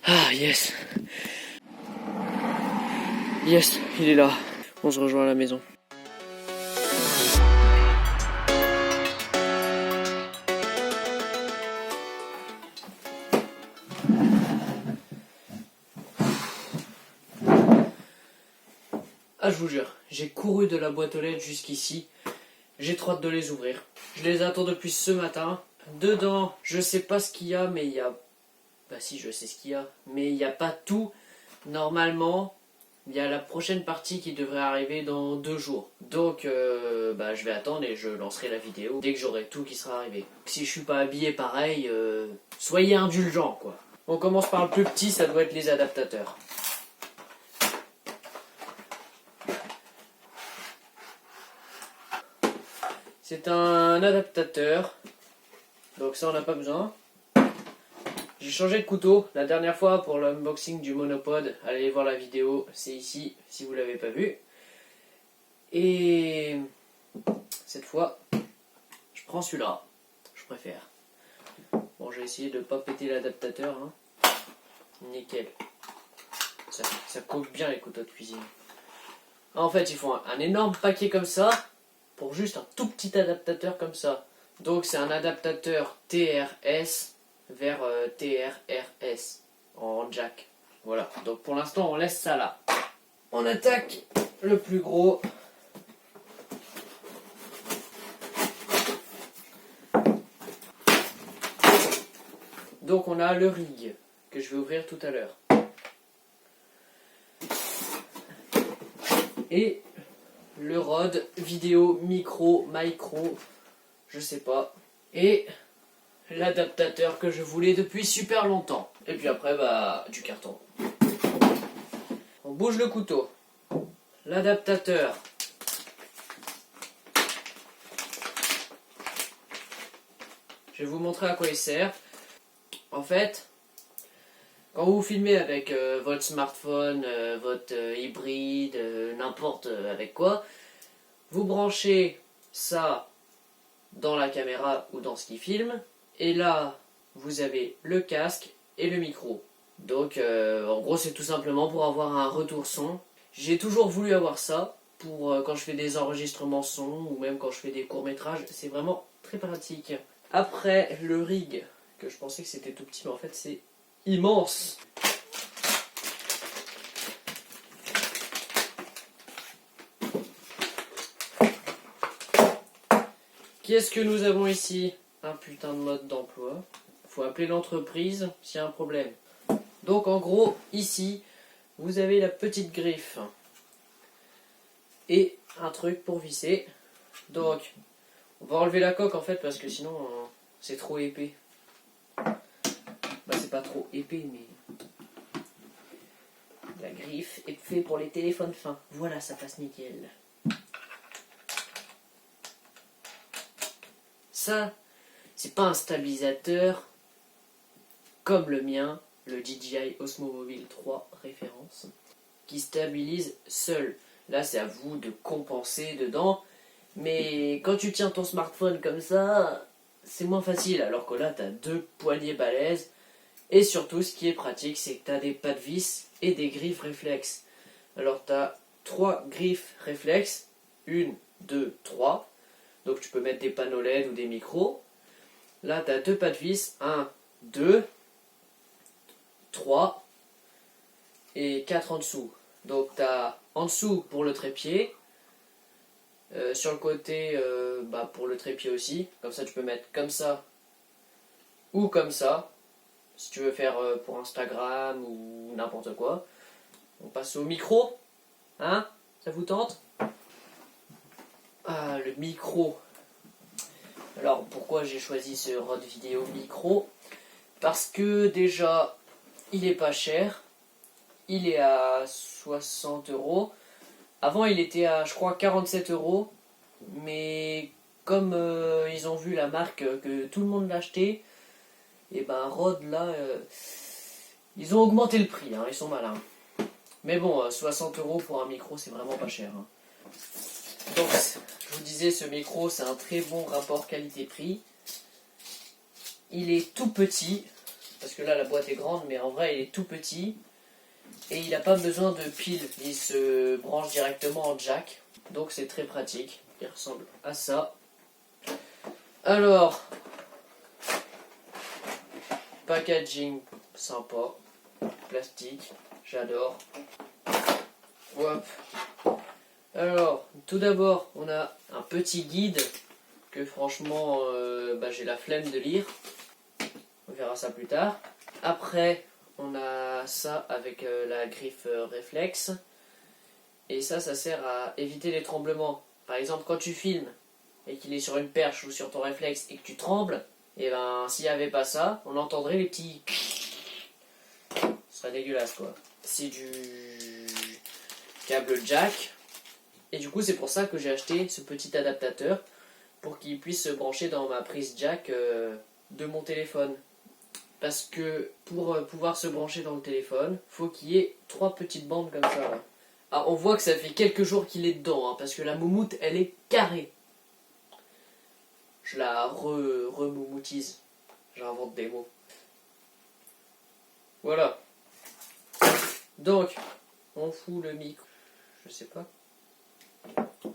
Ah yes. Yes, il est là. On se rejoint à la maison. Ah, je vous jure, j'ai couru de la boîte aux lettres jusqu'ici. J'ai trop hâte de les ouvrir. Je les attends depuis ce matin. Dedans, je sais pas ce qu'il y a, mais il y a... Bah si, je sais ce qu'il y a. Mais il n'y a pas tout. Normalement, il y a la prochaine partie qui devrait arriver dans 2 jours. Donc, je vais attendre et je lancerai la vidéo dès que j'aurai tout qui sera arrivé. Si je suis pas habillé pareil, soyez indulgents, quoi. On commence par le plus petit, ça doit être les adaptateurs. C'est un adaptateur, donc ça on n'a pas besoin. J'ai changé de couteau la dernière fois pour l'unboxing du monopode. Allez voir la vidéo, c'est ici si vous ne l'avez pas vu. Et cette fois, je prends celui-là, je préfère. Bon, j'ai essayé de ne pas péter l'adaptateur. Hein. Nickel. Ça coque bien les couteaux de cuisine. En fait, ils font un énorme paquet comme ça, pour juste un tout petit adaptateur comme ça. Donc c'est un adaptateur TRS vers TRRS en jack. Voilà, donc pour l'instant on laisse ça là. On attaque le plus gros. Donc on a le rig que je vais ouvrir tout à l'heure. Et le rod vidéo micro, je sais pas. Et l'adaptateur que je voulais depuis super longtemps. Et puis après, du carton. On bouge le couteau. L'adaptateur. Je vais vous montrer à quoi il sert. En fait, quand vous filmez avec votre smartphone, votre hybride, n'importe avec quoi, vous branchez ça dans la caméra ou dans ce qui filme, et là, vous avez le casque et le micro. Donc, en gros, c'est tout simplement pour avoir un retour son. J'ai toujours voulu avoir ça, pour quand je fais des enregistrements son, ou même quand je fais des courts-métrages, c'est vraiment très pratique. Après, le rig, que je pensais que c'était tout petit, mais en fait, c'est immense. Qu'est-ce que nous avons ici? Un putain de mode d'emploi. Faut appeler l'entreprise s'il y a un problème. Donc en gros, ici, vous avez la petite griffe. Et un truc pour visser. Donc, on va enlever la coque en fait, parce que sinon, c'est trop épais. C'est pas trop épais, mais... La griffe est faite pour les téléphones fins. Voilà, ça passe nickel. Ça, c'est pas un stabilisateur comme le mien, le DJI Osmo Mobile 3 référence, qui stabilise seul. Là, c'est à vous de compenser dedans, mais quand tu tiens ton smartphone comme ça, c'est moins facile, alors que là, tu as 2 poignées balèzes, et surtout, ce qui est pratique, c'est que tu as des pas de vis et des griffes réflexes. Alors, tu as 3 griffes réflexes, 1, 2, 3, donc tu peux mettre des panneaux LED ou des micros. Là, tu as 2 pas de vis, 1, 2, 3 et 4 en dessous. Donc tu as en dessous pour le trépied, sur le côté pour le trépied aussi. Comme ça tu peux mettre comme ça ou comme ça, si tu veux faire pour Instagram ou n'importe quoi. On passe au micro, hein? Ça vous tente? Ah, le micro. Alors pourquoi j'ai choisi ce rod vidéo micro? Parce que déjà, il est pas cher. Il est à 60 €. Avant, il était à, je crois, 47 €. Mais comme ils ont vu la marque que tout le monde l'achetait, et Rode, là, ils ont augmenté le prix. Hein, ils sont malins. Mais bon, 60 € pour un micro, c'est vraiment pas cher. Hein. Donc, je vous disais, ce micro, c'est un très bon rapport qualité-prix. Il est tout petit. Parce que là la boîte est grande, mais en vrai il est tout petit. Et il n'a pas besoin de pile, il se branche directement en jack. Donc c'est très pratique, il ressemble à ça. Alors, packaging sympa, plastique, j'adore. Hop. Alors, tout d'abord, on a un petit guide que franchement, j'ai la flemme de lire. On verra ça plus tard. Après, on a ça avec la griffe réflexe. Et ça sert à éviter les tremblements. Par exemple, quand tu filmes et qu'il est sur une perche ou sur ton réflexe et que tu trembles, et ben s'il n'y avait pas ça, on entendrait les petits... Ce serait dégueulasse quoi. C'est du câble jack. Et du coup c'est pour ça que j'ai acheté ce petit adaptateur pour qu'il puisse se brancher dans ma prise jack de mon téléphone. Parce que pour pouvoir se brancher dans le téléphone, faut qu'il y ait 3 petites bandes comme ça. Là. Ah, on voit que ça fait quelques jours qu'il est dedans, hein, parce que la moumoute elle est carrée. Je la remoumoutise. J'invente des mots. Voilà. Donc, on fout le micro. Je sais pas.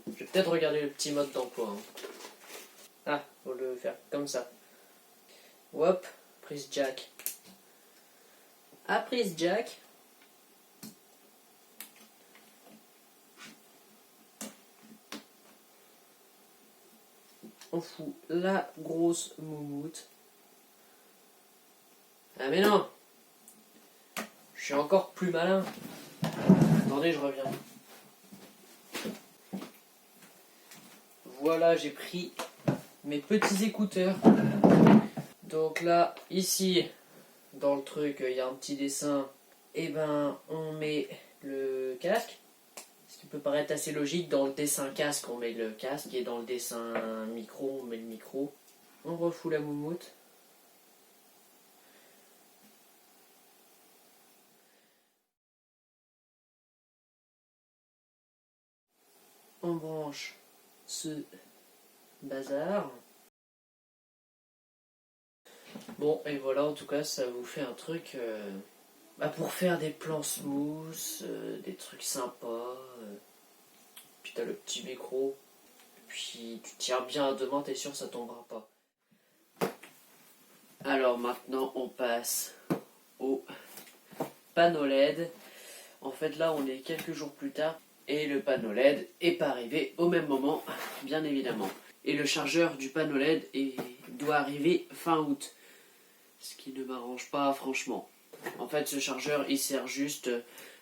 Je vais peut-être regarder le petit mode d'emploi. Hein. Ah, faut le faire comme ça. Hop, prise jack. Ah, prise jack. On fout la grosse moumoute. Ah mais non! Je suis encore plus malin. Attendez, je reviens. Voilà, j'ai pris mes petits écouteurs. Donc là, ici, dans le truc, il y a un petit dessin. Et ben, on met le casque. Ce qui peut paraître assez logique. Dans le dessin casque, on met le casque. Et dans le dessin micro, on met le micro. On refoule la moumoute. On branche ce bazar. Bon, et voilà, en tout cas, ça vous fait un truc pour faire des plans smooth, des trucs sympas. Puis t'as le petit micro. Puis tu tires bien à deux mains, t'es sûr que ça tombera pas. Alors maintenant, on passe au panneau LED. En fait, là, on est quelques jours plus tard. Et le panneau LED est pas arrivé au même moment, bien évidemment. Et le chargeur du panneau LED doit arriver fin août. Ce qui ne m'arrange pas franchement. En fait, ce chargeur, il sert juste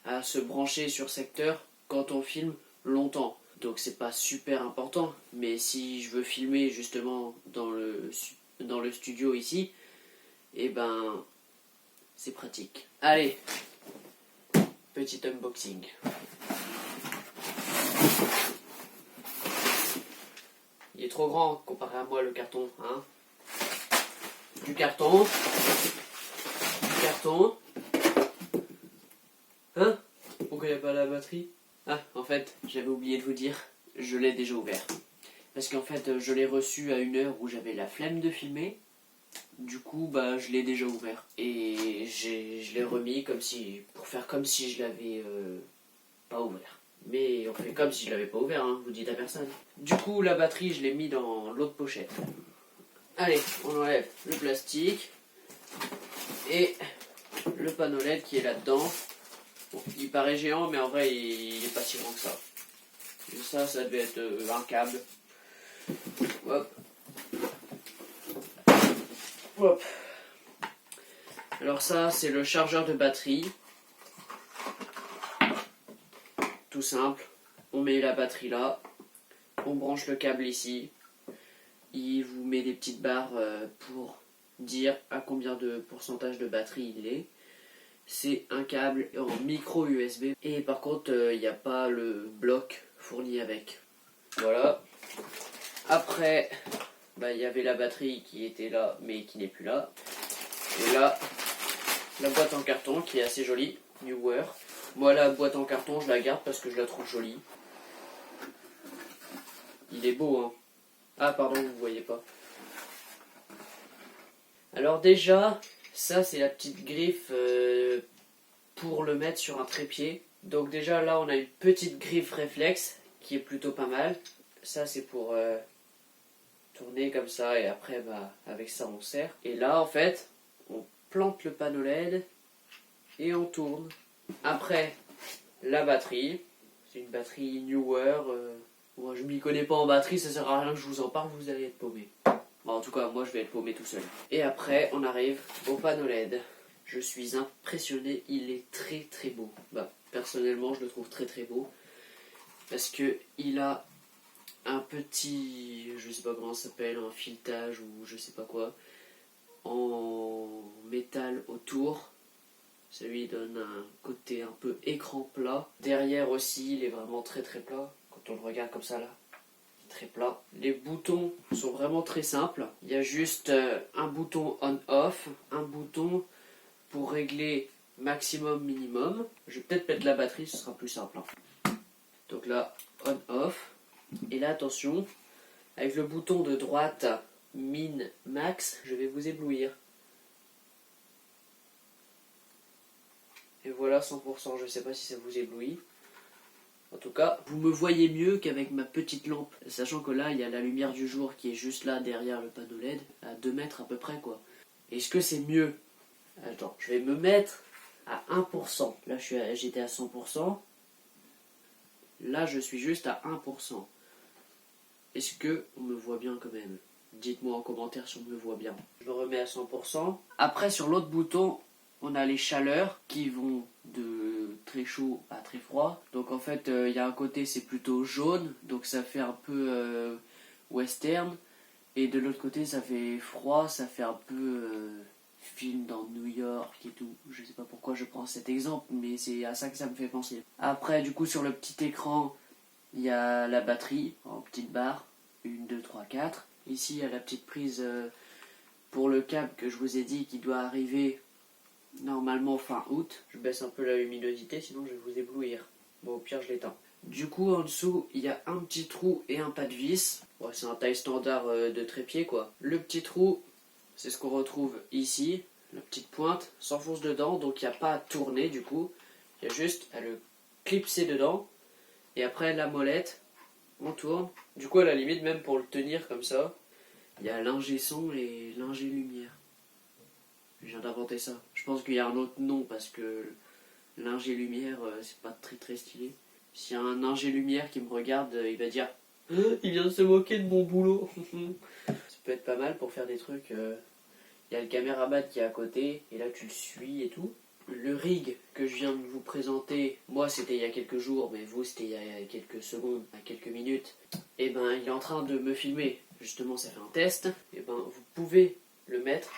à se brancher sur secteur quand on filme longtemps. Donc c'est pas super important. Mais si je veux filmer justement dans le studio ici, et ben c'est pratique. Allez, petit unboxing. Il est trop grand comparé à moi le carton, hein. Du carton. Du carton. Hein? Pourquoi il n'y a pas la batterie? Ah, en fait, j'avais oublié de vous dire, je l'ai déjà ouvert. Parce qu'en fait, je l'ai reçu à une heure où j'avais la flemme de filmer. Du coup, je l'ai déjà ouvert. Et je l'ai remis pour faire comme si je l'avais pas ouvert. Mais on fait comme si je l'avais pas ouvert, hein, vous dites à personne. Du coup, la batterie, je l'ai mis dans l'autre pochette. Allez, on enlève le plastique. Et le panneau LED qui est là-dedans. Bon, il paraît géant, mais en vrai, il est pas si grand que ça. Et ça devait être un câble. Hop. Hop. Alors ça, c'est le chargeur de batterie. Tout simple. On met la batterie là. On branche le câble ici. Il vous met des petites barres pour dire à combien de pourcentage de batterie il est. C'est un câble en micro USB. Et par contre, il n'y a pas le bloc fourni avec. Voilà. Après, il y avait la batterie qui était là, mais qui n'est plus là. Et là, la boîte en carton qui est assez jolie. Newer. Moi, la boîte en carton, je la garde parce que je la trouve jolie. Il est beau, hein. Ah, pardon, vous ne voyez pas. Alors déjà, Ça c'est la petite griffe pour le mettre sur un trépied. Donc déjà là on a une petite griffe réflexe qui est plutôt pas mal. Ça c'est pour tourner comme ça et après bah, avec ça on serre. Et là en fait on plante le panneau LED et on tourne. Après la batterie, c'est une batterie Newer. Moi je m'y connais pas en batterie, ça sert à rien que je vous en parle, vous allez être paumé. Bon, en tout cas moi je vais être paumé tout seul. Et après on arrive au panneau LED. Je suis impressionné, il est très très beau. Bah, personnellement je le trouve très très beau. Parce que il a un petit, je sais pas comment ça s'appelle, un filetage ou je sais pas quoi, en métal autour. Ça lui donne un côté un peu écran plat. Derrière aussi, il est vraiment très très plat. Quand on le regarde comme ça là, il est très plat. Les boutons sont vraiment très simples. Il y a juste un bouton on-off, un bouton pour régler maximum minimum. Je vais peut-être mettre la batterie, ce sera plus simple. Donc là, on-off. Et là, attention, avec le bouton de droite min max, je vais vous éblouir. Et voilà 100%, je sais pas si ça vous éblouit. En tout cas, vous me voyez mieux qu'avec ma petite lampe. Sachant que là, il y a la lumière du jour qui est juste là derrière le panneau LED, à 2 mètres à peu près quoi. Est-ce que c'est mieux? Attends, je vais me mettre à 1%. Là, j'étais à 100%. Là, je suis juste à 1%. Est-ce que on me voit bien quand même? Dites-moi en commentaire si on me voit bien. Je me remets à 100%. Après, sur l'autre bouton, on a les chaleurs qui vont de très chaud à très froid. Donc en fait, il y a un côté c'est plutôt jaune, donc ça fait un peu western. Et de l'autre côté, ça fait froid, ça fait un peu film dans New York et tout. Je sais pas pourquoi je prends cet exemple, mais c'est à ça que ça me fait penser. Après, du coup, sur le petit écran, il y a la batterie en petite barre. 1, 2, 3, 4. Ici, il y a la petite prise pour le câble que je vous ai dit qui doit arriver normalement fin août. Je baisse un peu la luminosité, sinon je vais vous éblouir. Bon, au pire, je l'éteins. Du coup, en dessous, il y a un petit trou et un pas de vis. Bon, c'est un taille standard de trépied, quoi. Le petit trou, c'est ce qu'on retrouve ici. La petite pointe s'enfonce dedans, donc il n'y a pas à tourner, du coup. Il y a juste à le clipser dedans. Et après, la molette, on tourne. Du coup, à la limite, même pour le tenir comme ça, il y a l'ingé son et l'ingé lumière. Je viens d'inventer ça. Je pense qu'il y a un autre nom parce que l'ingé lumière, c'est pas très très stylé. S'il y a un ingé lumière qui me regarde, il va dire il vient de se moquer de mon boulot. Ça peut être pas mal pour faire des trucs. Il y a le caméraman qui est à côté et là tu le suis et tout. Le rig que je viens de vous présenter, moi c'était il y a quelques jours, mais vous c'était il y a quelques secondes, à quelques minutes. Et ben il est en train de me filmer. Justement, ça fait un test. Et ben vous pouvez le mettre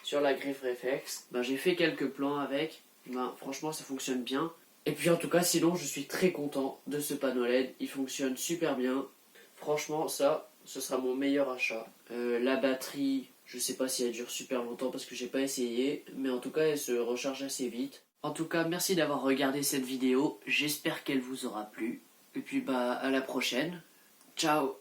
sur la griffe réflexe. Ben j'ai fait quelques plans avec. Ben franchement ça fonctionne bien. Et puis en tout cas sinon je suis très content de ce panneau LED. Il fonctionne super bien. Franchement ça, ce sera mon meilleur achat. La batterie, je sais pas si elle dure super longtemps parce que j'ai pas essayé, mais en tout cas elle se recharge assez vite. En tout cas, merci d'avoir regardé cette vidéo, j'espère qu'elle vous aura plu. Et puis bah à la prochaine. Ciao.